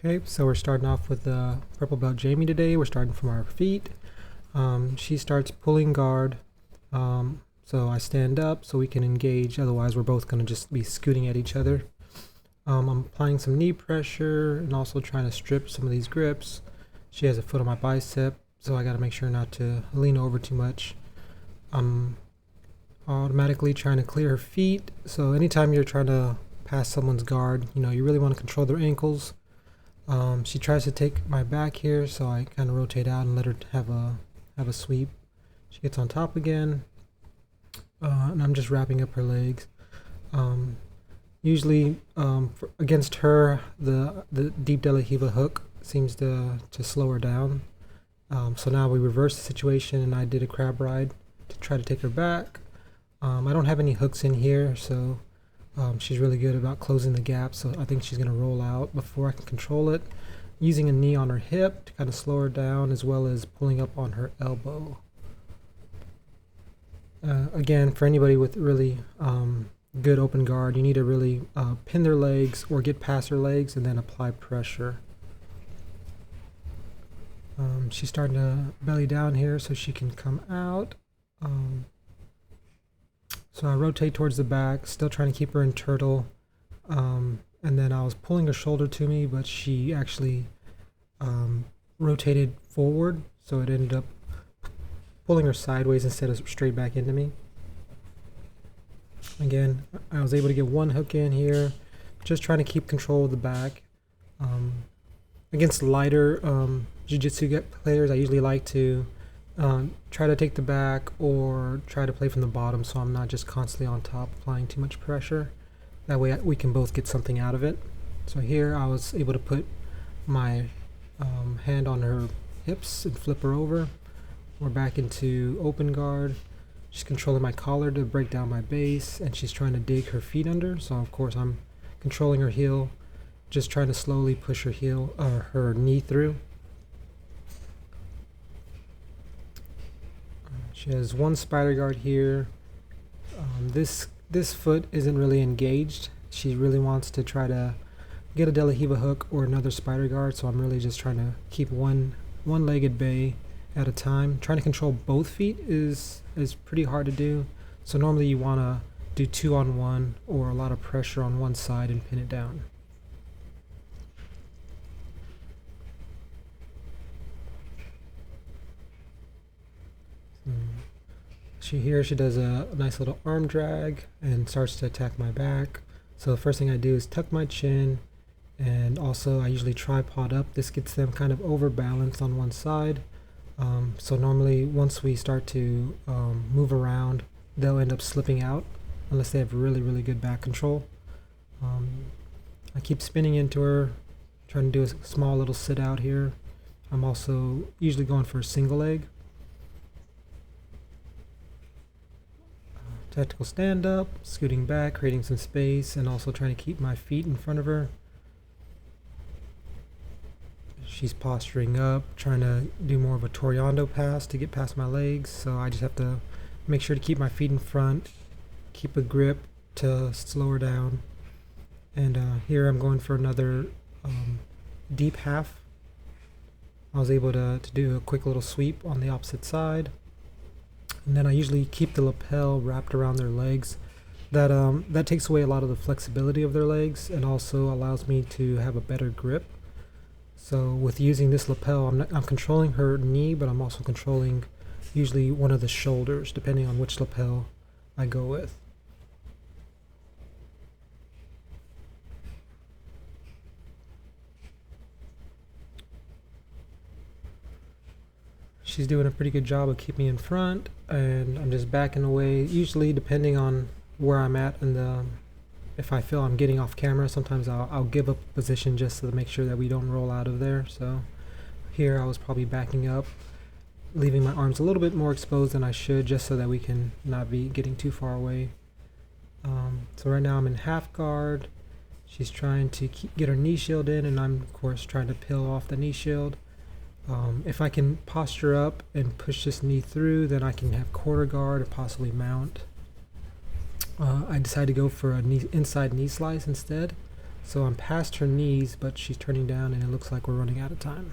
Okay, so we're starting off with the purple belt Jamie today. We're starting from our feet. She starts pulling guard. So I stand up so we can engage. Otherwise, we're both going to just be scooting at each other. I'm applying some knee pressure and also trying to strip some of these grips. She has a foot on my bicep, so I got to make sure not to lean over too much. I'm automatically trying to clear her feet. So anytime you're trying to pass someone's guard, you really want to control their ankles. She tries to take my back here, so I kind of rotate out and let her have a sweep. She gets on top again, and I'm just wrapping up her legs. Usually, against her, the deep De La Hiva hook seems to slow her down. So now we reverse the situation, and I did a crab ride to try to take her back. I don't have any hooks in here, so she's really good about closing the gap, so I think she's going to roll out before I can control it. Using a knee on her hip to kind of slow her down, as well as pulling up on her elbow. Again, for anybody with really good open guard, you need to really pin their legs or get past their legs and then apply pressure. She's starting to belly down here so she can come out. So I rotate towards the back, still trying to keep her in turtle. And then I was pulling her shoulder to me, but she actually rotated forward, so it ended up pulling her sideways instead of straight back into me. Again, I was able to get one hook in here, just trying to keep control of the back. Against lighter jiu-jitsu players, I usually like to try to take the back or try to play from the bottom, so I'm not just constantly on top applying too much pressure. That way we can both get something out of it. So here I was able to put my hand on her hips and flip her over. We're back into open guard. She's controlling my collar to break down my base, and she's trying to dig her feet under. So of course I'm controlling her heel, just trying to slowly push her knee through. She has one spider guard here. This foot isn't really engaged. She really wants to try to get a De La Hiva hook or another spider guard, so I'm really just trying to keep one leg at bay at a time. Trying to control both feet is pretty hard to do. So normally you want to do 2-on-1 or a lot of pressure on one side and pin it down. She does a nice little arm drag and starts to attack my back. So the first thing I do is tuck my chin, and also I usually tripod up. This gets them kind of overbalanced on one side. So normally once we start to move around, they'll end up slipping out unless they have really, really good back control. I keep spinning into her, trying to do a small little sit out here. I'm also usually going for a single leg. Tactical stand up, scooting back, creating some space, and also trying to keep my feet in front of her. She's posturing up, trying to do more of a Toriando pass to get past my legs, so I just have to make sure to keep my feet in front, keep a grip to slow her down. And here I'm going for another deep half. I was able to do a quick little sweep on the opposite side. And then I usually keep the lapel wrapped around their legs. That takes away a lot of the flexibility of their legs and also allows me to have a better grip. So with using this lapel, I'm controlling her knee, but I'm also controlling usually one of the shoulders, depending on which lapel I go with. She's doing a pretty good job of keeping me in front, and I'm just backing away, usually depending on where I'm at, and if I feel I'm getting off camera, sometimes I'll give up position just to make sure that we don't roll out of there. So here I was probably backing up, leaving my arms a little bit more exposed than I should, just so that we can not be getting too far away. So right now I'm in half guard. She's trying to get her knee shield in, and I'm of course trying to peel off the knee shield. If I can posture up and push this knee through, then I can have quarter guard or possibly mount. I decided to go for a inside knee slice instead. So I'm past her knees, but she's turning down and it looks like we're running out of time.